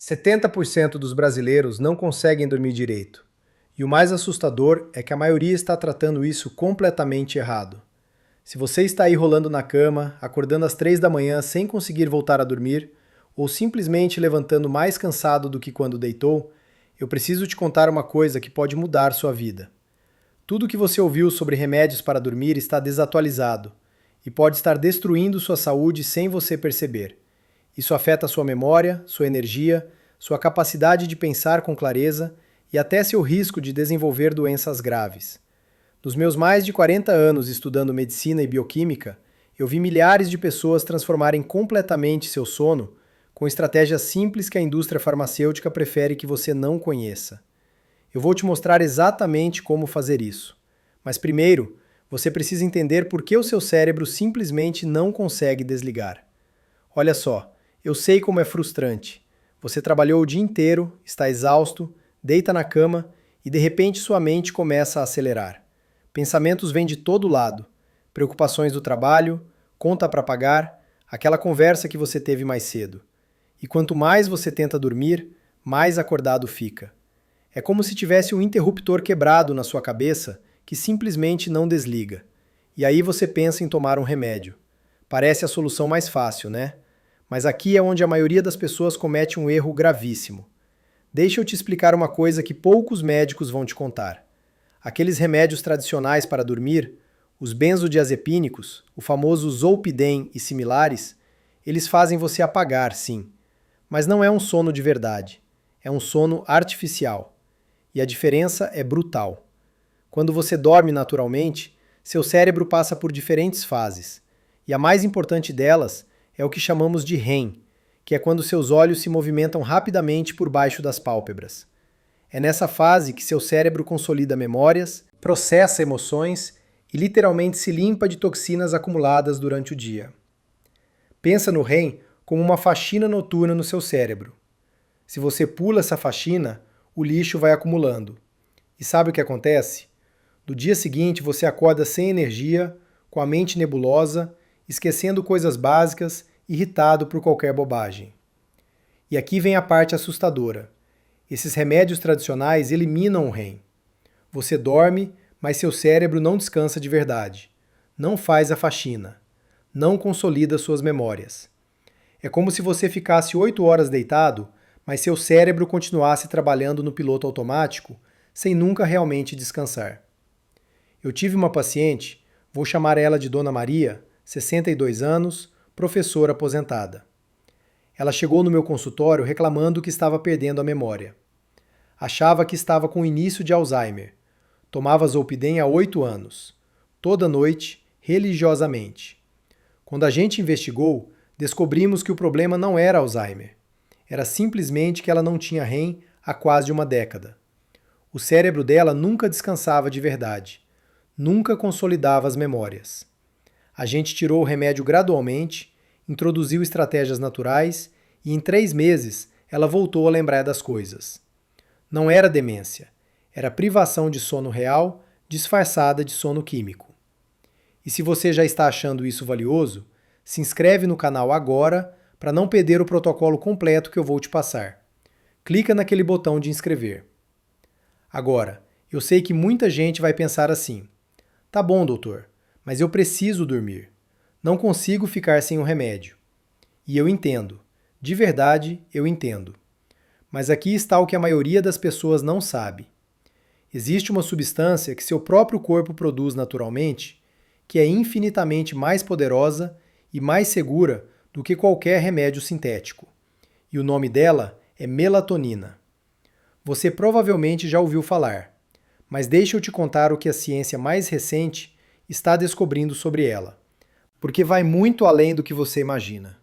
70% dos brasileiros não conseguem dormir direito. E o mais assustador é que a maioria está tratando isso completamente errado. Se você está aí rolando na cama, acordando às 3 da manhã sem conseguir voltar a dormir, ou simplesmente levantando mais cansado do que quando deitou, eu preciso te contar uma coisa que pode mudar sua vida. Tudo o que você ouviu sobre remédios para dormir está desatualizado e pode estar destruindo sua saúde sem você perceber. Isso afeta sua memória, sua energia, sua capacidade de pensar com clareza e até seu risco de desenvolver doenças graves. Nos meus mais de 40 anos estudando medicina e bioquímica, eu vi milhares de pessoas transformarem completamente seu sono com estratégias simples que a indústria farmacêutica prefere que você não conheça. Eu vou te mostrar exatamente como fazer isso. Mas primeiro, você precisa entender por que o seu cérebro simplesmente não consegue desligar. Olha só, eu sei como é frustrante. Você trabalhou o dia inteiro, está exausto, deita na cama e de repente sua mente começa a acelerar. Pensamentos vêm de todo lado. Preocupações do trabalho, conta para pagar, aquela conversa que você teve mais cedo. E quanto mais você tenta dormir, mais acordado fica. É como se tivesse um interruptor quebrado na sua cabeça que simplesmente não desliga. E aí você pensa em tomar um remédio. Parece a solução mais fácil, né? Mas aqui é onde a maioria das pessoas comete um erro gravíssimo. Deixa eu te explicar uma coisa que poucos médicos vão te contar. Aqueles remédios tradicionais para dormir, os benzodiazepínicos, o famoso Zolpidem e similares, eles fazem você apagar, sim. Mas não é um sono de verdade. É um sono artificial. E a diferença é brutal. Quando você dorme naturalmente, seu cérebro passa por diferentes fases. E a mais importante delas é o que chamamos de REM, que é quando seus olhos se movimentam rapidamente por baixo das pálpebras. É nessa fase que seu cérebro consolida memórias, processa emoções e literalmente se limpa de toxinas acumuladas durante o dia. Pensa no REM como uma faxina noturna no seu cérebro. Se você pula essa faxina, o lixo vai acumulando. E sabe o que acontece? No dia seguinte você acorda sem energia, com a mente nebulosa, esquecendo coisas básicas, irritado por qualquer bobagem. E aqui vem a parte assustadora. Esses remédios tradicionais eliminam o REM. Você dorme, mas seu cérebro não descansa de verdade. Não faz a faxina. Não consolida suas memórias. É como se você ficasse 8 horas deitado, mas seu cérebro continuasse trabalhando no piloto automático, sem nunca realmente descansar. Eu tive uma paciente, vou chamar ela de Dona Maria, 62 anos, professora aposentada. Ela chegou no meu consultório reclamando que estava perdendo a memória. Achava que estava com início de Alzheimer. Tomava Zolpidem há 8 anos. Toda noite, religiosamente. Quando a gente investigou, descobrimos que o problema não era Alzheimer. Era simplesmente que ela não tinha REM há quase uma década. O cérebro dela nunca descansava de verdade. Nunca consolidava as memórias. A gente tirou o remédio gradualmente, introduziu estratégias naturais e em 3 meses ela voltou a lembrar das coisas. Não era demência, era privação de sono real disfarçada de sono químico. E se você já está achando isso valioso, se inscreve no canal agora para não perder o protocolo completo que eu vou te passar. Clica naquele botão de inscrever. Agora, eu sei que muita gente vai pensar assim: tá bom, doutor, mas eu preciso dormir. Não consigo ficar sem o remédio. E eu entendo. De verdade, eu entendo. Mas aqui está o que a maioria das pessoas não sabe. Existe uma substância que seu próprio corpo produz naturalmente, que é infinitamente mais poderosa e mais segura do que qualquer remédio sintético. E o nome dela é melatonina. Você provavelmente já ouviu falar, mas deixa eu te contar o que a ciência mais recente está descobrindo sobre ela, porque vai muito além do que você imagina.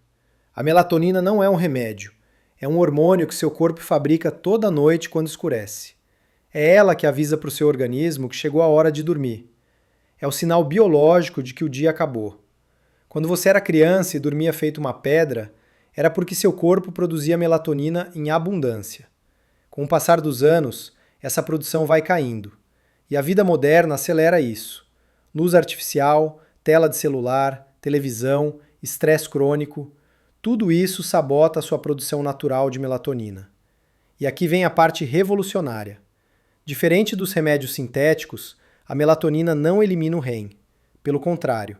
A melatonina não é um remédio, é um hormônio que seu corpo fabrica toda noite quando escurece. É ela que avisa para o seu organismo que chegou a hora de dormir. É o sinal biológico de que o dia acabou. Quando você era criança e dormia feito uma pedra, era porque seu corpo produzia melatonina em abundância. Com o passar dos anos, essa produção vai caindo, e a vida moderna acelera isso. Luz artificial, tela de celular, televisão, estresse crônico, Tudo isso sabota a sua produção natural de melatonina. E aqui vem a parte revolucionária. Diferente dos remédios sintéticos, a melatonina não elimina o REM. Pelo contrário,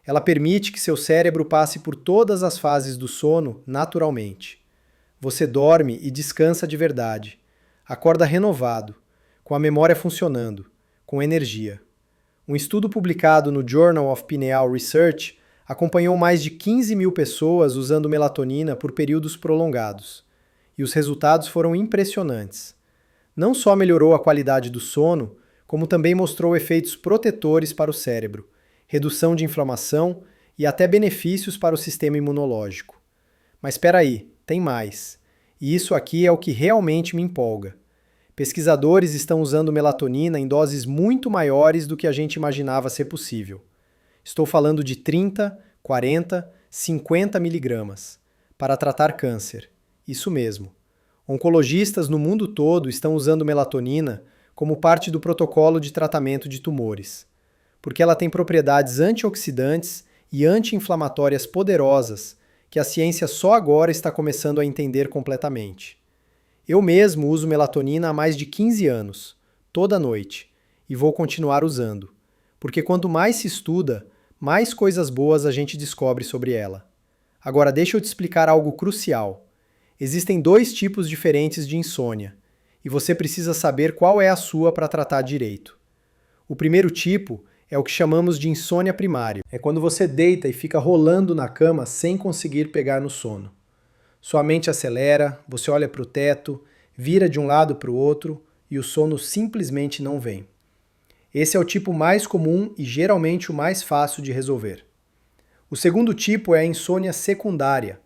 ela permite que seu cérebro passe por todas as fases do sono naturalmente. Você dorme e descansa de verdade. Acorda renovado, com a memória funcionando, com energia. Um estudo publicado no Journal of Pineal Research acompanhou mais de 15 mil pessoas usando melatonina por períodos prolongados. E os resultados foram impressionantes. Não só melhorou a qualidade do sono, como também mostrou efeitos protetores para o cérebro, redução de inflamação e até benefícios para o sistema imunológico. Mas espera aí, tem mais. E isso aqui é o que realmente me empolga. Pesquisadores estão usando melatonina em doses muito maiores do que a gente imaginava ser possível. Estou falando de 30, 40, 50 miligramas, para tratar câncer. Isso mesmo. Oncologistas no mundo todo estão usando melatonina como parte do protocolo de tratamento de tumores, porque ela tem propriedades antioxidantes e anti-inflamatórias poderosas que a ciência só agora está começando a entender completamente. Eu mesmo uso melatonina há mais de 15 anos, toda noite, e vou continuar usando, porque quanto mais se estuda, mais coisas boas a gente descobre sobre ela. Agora deixa eu te explicar algo crucial. Existem 2 tipos diferentes de insônia, e você precisa saber qual é a sua para tratar direito. O primeiro tipo é o que chamamos de insônia primária. É quando você deita e fica rolando na cama sem conseguir pegar no sono. Sua mente acelera, você olha para o teto, vira de um lado para o outro e o sono simplesmente não vem. Esse é o tipo mais comum e geralmente o mais fácil de resolver. O segundo tipo é a insônia secundária.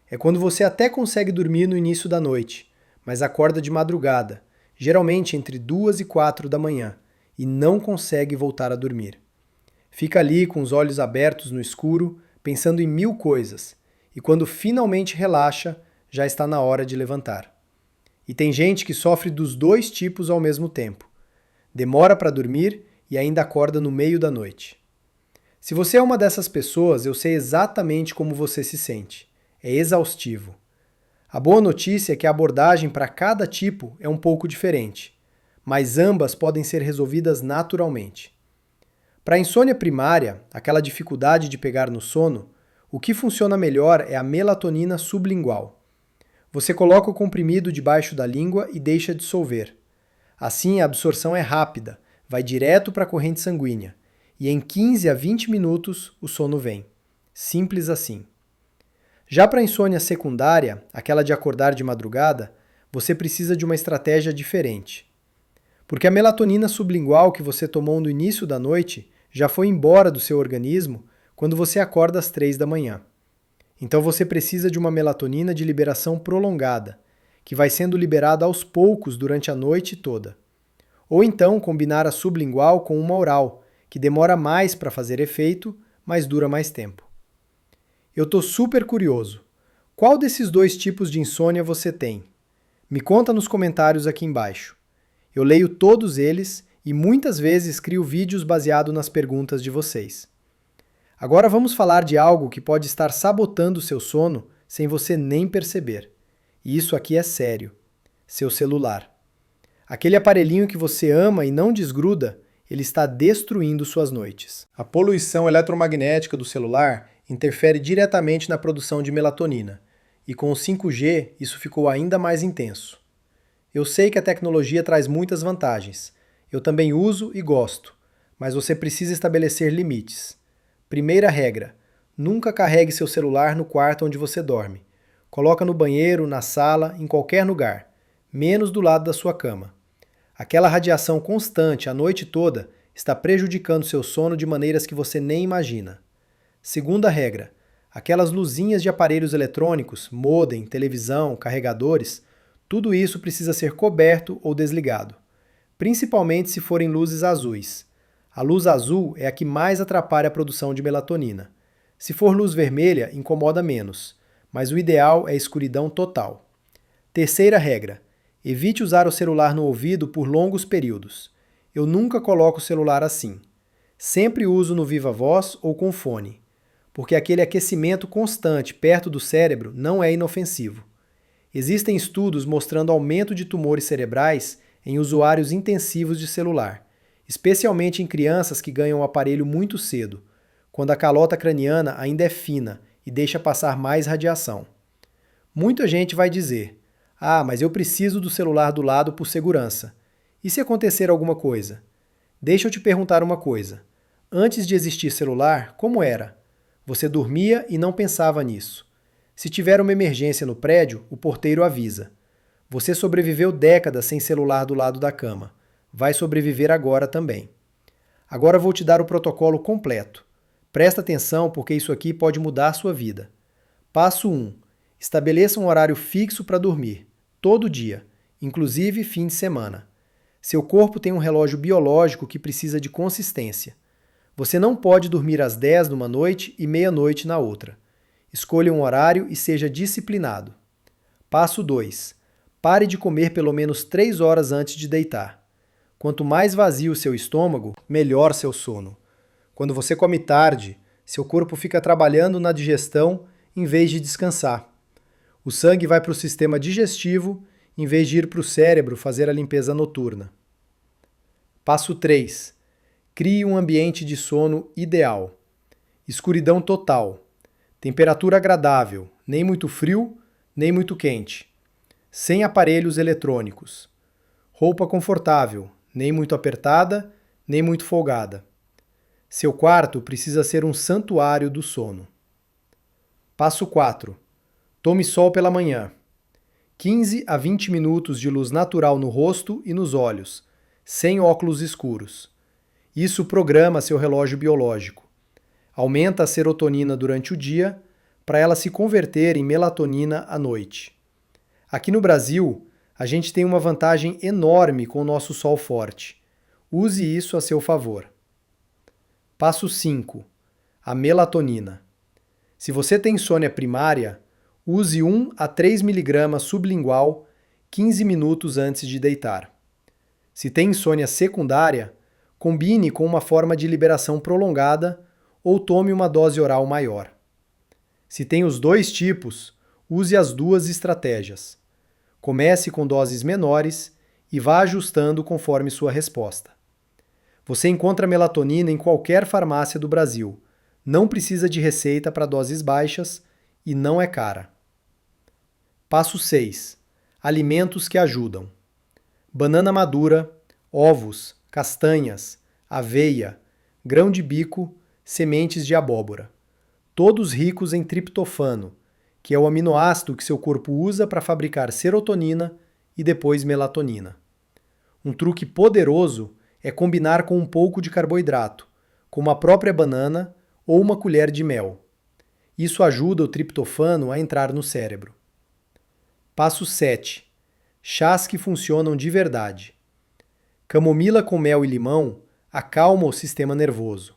É quando você até consegue dormir no início da noite, mas acorda de madrugada, geralmente entre 2 e 4 da manhã, e não consegue voltar a dormir. Fica ali com os olhos abertos no escuro, pensando em 1000 coisas, e quando finalmente relaxa, já está na hora de levantar. E tem gente que sofre dos 2 tipos ao mesmo tempo. Demora para dormir e ainda acorda no meio da noite. Se você é uma dessas pessoas, eu sei exatamente como você se sente. É exaustivo. A boa notícia é que a abordagem para cada tipo é um pouco diferente, mas ambas podem ser resolvidas naturalmente. Para a insônia primária, aquela dificuldade de pegar no sono, o que funciona melhor é a melatonina sublingual. Você coloca o comprimido debaixo da língua e deixa dissolver. Assim, a absorção é rápida, vai direto para a corrente sanguínea, e em 15 a 20 minutos o sono vem. Simples assim. Já para a insônia secundária, aquela de acordar de madrugada, você precisa de uma estratégia diferente. Porque a melatonina sublingual que você tomou no início da noite já foi embora do seu organismo quando você acorda às 3 da manhã. Então você precisa de uma melatonina de liberação prolongada, que vai sendo liberada aos poucos durante a noite toda. Ou então combinar a sublingual com uma oral, que demora mais para fazer efeito, mas dura mais tempo. Eu tô super curioso. Qual desses 2 tipos de insônia você tem? Me conta nos comentários aqui embaixo. Eu leio todos eles e muitas vezes crio vídeos baseados nas perguntas de vocês. Agora vamos falar de algo que pode estar sabotando o seu sono sem você nem perceber. E isso aqui é sério. Seu celular. Aquele aparelhinho que você ama e não desgruda, ele está destruindo suas noites. A poluição eletromagnética do celular interfere diretamente na produção de melatonina, e com o 5G isso ficou ainda mais intenso. Eu sei que a tecnologia traz muitas vantagens, eu também uso e gosto, mas você precisa estabelecer limites. Primeira regra: nunca carregue seu celular no quarto onde você dorme. Coloca no banheiro, na sala, em qualquer lugar, menos do lado da sua cama. Aquela radiação constante a noite toda está prejudicando seu sono de maneiras que você nem imagina. Segunda regra: aquelas luzinhas de aparelhos eletrônicos, modem, televisão, carregadores, tudo isso precisa ser coberto ou desligado, principalmente se forem luzes azuis. A luz azul é a que mais atrapalha a produção de melatonina. Se for luz vermelha, incomoda menos, mas o ideal é escuridão total. Terceira regra: evite usar o celular no ouvido por longos períodos. Eu nunca coloco o celular assim. Sempre uso no viva voz ou com fone. porque aquele aquecimento constante perto do cérebro não é inofensivo. Existem estudos mostrando aumento de tumores cerebrais em usuários intensivos de celular, especialmente em crianças que ganham o aparelho muito cedo, quando a calota craniana ainda é fina e deixa passar mais radiação. Muita gente vai dizer: "Ah, mas eu preciso do celular do lado por segurança. E se acontecer alguma coisa?" Deixa eu te perguntar uma coisa. Antes de existir celular, como era? Você dormia e não pensava nisso. Se tiver uma emergência no prédio, o porteiro avisa. Você sobreviveu décadas sem celular do lado da cama. Vai sobreviver agora também. Agora vou te dar o protocolo completo. Presta atenção porque isso aqui pode mudar a sua vida. Passo 1. Estabeleça um horário fixo para dormir, todo dia, inclusive fim de semana. Seu corpo tem um relógio biológico que precisa de consistência. Você não pode dormir às 10 numa noite e meia-noite na outra. Escolha um horário e seja disciplinado. Passo 2. Pare de comer pelo menos 3 horas antes de deitar. Quanto mais vazio o seu estômago, melhor seu sono. Quando você come tarde, seu corpo fica trabalhando na digestão em vez de descansar. O sangue vai para o sistema digestivo em vez de ir para o cérebro fazer a limpeza noturna. Passo 3. Crie um ambiente de sono ideal. Escuridão total. Temperatura agradável, nem muito frio, nem muito quente. Sem aparelhos eletrônicos. Roupa confortável, nem muito apertada, nem muito folgada. Seu quarto precisa ser um santuário do sono. Passo 4. Tome sol pela manhã. 15 a 20 minutos de luz natural no rosto e nos olhos, sem óculos escuros. Isso programa seu relógio biológico. Aumenta a serotonina durante o dia para ela se converter em melatonina à noite. Aqui no Brasil, a gente tem uma vantagem enorme com o nosso sol forte. Use isso a seu favor. Passo 5. A melatonina. Se você tem insônia primária, use 1 a 3 mg sublingual 15 minutos antes de deitar. Se tem insônia secundária, combine com uma forma de liberação prolongada ou tome uma dose oral maior. Se tem os dois tipos, use as duas estratégias. Comece com doses menores e vá ajustando conforme sua resposta. Você encontra melatonina em qualquer farmácia do Brasil. Não precisa de receita para doses baixas e não é cara. Passo 6. Alimentos que ajudam. Banana madura, ovos, castanhas, aveia, grão de bico, sementes de abóbora. Todos ricos em triptofano, que é o aminoácido que seu corpo usa para fabricar serotonina e depois melatonina. Um truque poderoso é combinar com um pouco de carboidrato, como a própria banana ou uma colher de mel. Isso ajuda o triptofano a entrar no cérebro. Passo 7. Chás que funcionam de verdade. Camomila com mel e limão acalma o sistema nervoso.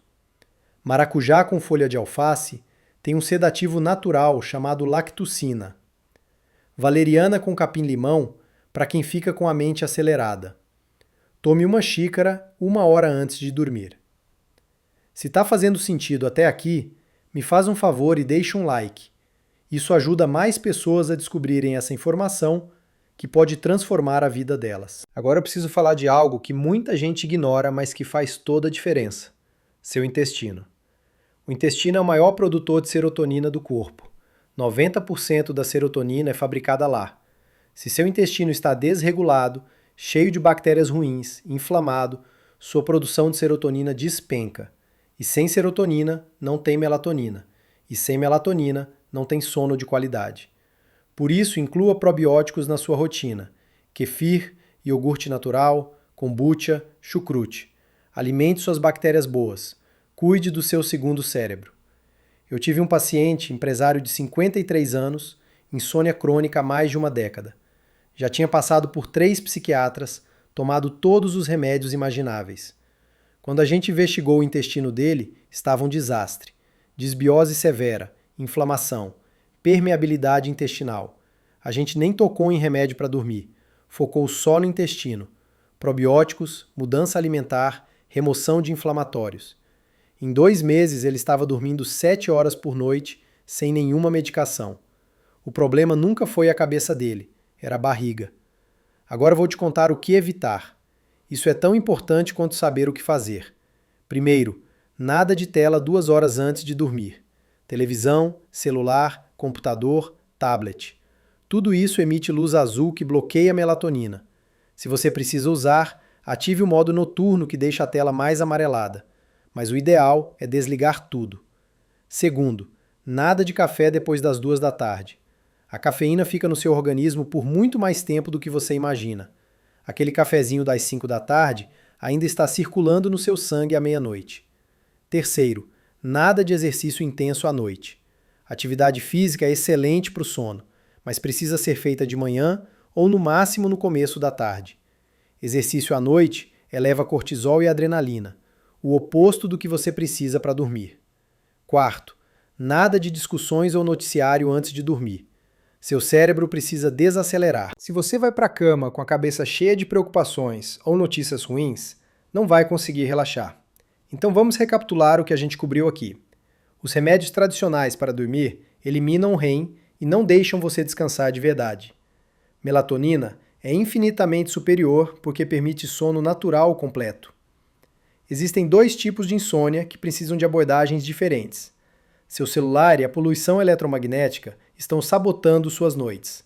Maracujá com folha de alface tem um sedativo natural chamado lactucina. Valeriana com capim-limão para quem fica com a mente acelerada. Tome uma xícara 1 hora antes de dormir. Se está fazendo sentido até aqui, me faz um favor e deixa um like. Isso ajuda mais pessoas a descobrirem essa informação que pode transformar a vida delas. Agora eu preciso falar de algo que muita gente ignora, mas que faz toda a diferença: seu intestino. O intestino é o maior produtor de serotonina do corpo. 90% da serotonina é fabricada lá. Se seu intestino está desregulado, cheio de bactérias ruins, inflamado, sua produção de serotonina despenca. E sem serotonina, não tem melatonina. E sem melatonina, não tem sono de qualidade. Por isso, inclua probióticos na sua rotina. Kefir, iogurte natural, kombucha, chucrute. Alimente suas bactérias boas. Cuide do seu segundo cérebro. Eu tive um paciente, empresário de 53 anos, insônia crônica há mais de uma década. Já tinha passado por 3 psiquiatras, tomado todos os remédios imagináveis. Quando a gente investigou o intestino dele, estava um desastre. Disbiose severa, inflamação, permeabilidade intestinal. A gente nem tocou em remédio para dormir. Focou só no intestino. Probióticos, mudança alimentar, remoção de inflamatórios. Em 2 meses, ele estava dormindo 7 horas por noite, sem nenhuma medicação. O problema nunca foi a cabeça dele, era a barriga. Agora vou te contar o que evitar. Isso é tão importante quanto saber o que fazer. Primeiro, nada de tela 2 horas antes de dormir. Televisão, celular, computador, tablet. Tudo isso emite luz azul que bloqueia a melatonina. Se você precisa usar, ative o modo noturno que deixa a tela mais amarelada. Mas o ideal é desligar tudo. Segundo, nada de café depois das 2 da tarde. A cafeína fica no seu organismo por muito mais tempo do que você imagina. Aquele cafezinho das 5 da tarde ainda está circulando no seu sangue à meia-noite. Terceiro, nada de exercício intenso à noite. Atividade física é excelente para o sono, mas precisa ser feita de manhã ou no máximo no começo da tarde. Exercício à noite eleva cortisol e adrenalina, o oposto do que você precisa para dormir. Quarto, nada de discussões ou noticiário antes de dormir. Seu cérebro precisa desacelerar. Se você vai para a cama com a cabeça cheia de preocupações ou notícias ruins, não vai conseguir relaxar. Então vamos recapitular o que a gente cobriu aqui. Os remédios tradicionais para dormir eliminam o REM e não deixam você descansar de verdade. Melatonina é infinitamente superior porque permite sono natural completo. Existem 2 tipos de insônia que precisam de abordagens diferentes. Seu celular e a poluição eletromagnética estão sabotando suas noites.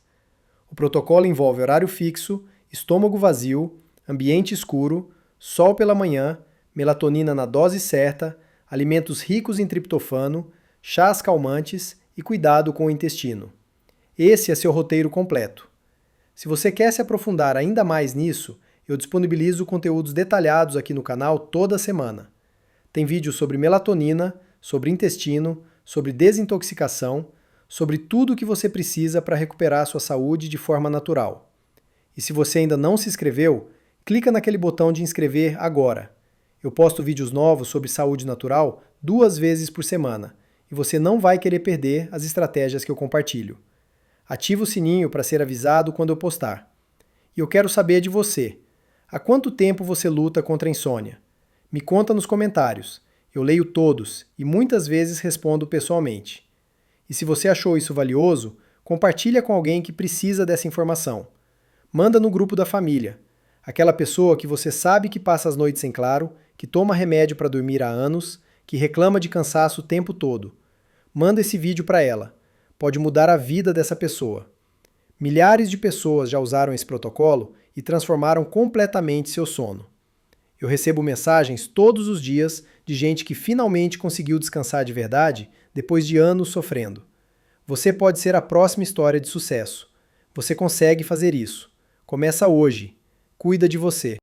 O protocolo envolve horário fixo, estômago vazio, ambiente escuro, sol pela manhã, melatonina na dose certa, alimentos ricos em triptofano, chás calmantes e cuidado com o intestino. Esse é seu roteiro completo. Se você quer se aprofundar ainda mais nisso, eu disponibilizo conteúdos detalhados aqui no canal toda semana. Tem vídeos sobre melatonina, sobre intestino, sobre desintoxicação, sobre tudo o que você precisa para recuperar sua saúde de forma natural. E se você ainda não se inscreveu, clica naquele botão de inscrever agora. Eu posto vídeos novos sobre saúde natural 2 vezes por semana, e você não vai querer perder as estratégias que eu compartilho. Ativa o sininho para ser avisado quando eu postar. E eu quero saber de você. Há quanto tempo você luta contra a insônia? Me conta nos comentários. Eu leio todos e muitas vezes respondo pessoalmente. E se você achou isso valioso, compartilha com alguém que precisa dessa informação. Manda no grupo da família. Aquela pessoa que você sabe que passa as noites em claro, que toma remédio para dormir há anos, que reclama de cansaço o tempo todo. Manda esse vídeo para ela. Pode mudar a vida dessa pessoa. Milhares de pessoas já usaram esse protocolo e transformaram completamente seu sono. Eu recebo mensagens todos os dias de gente que finalmente conseguiu descansar de verdade depois de anos sofrendo. Você pode ser a próxima história de sucesso. Você consegue fazer isso. Começa hoje. Cuida de você.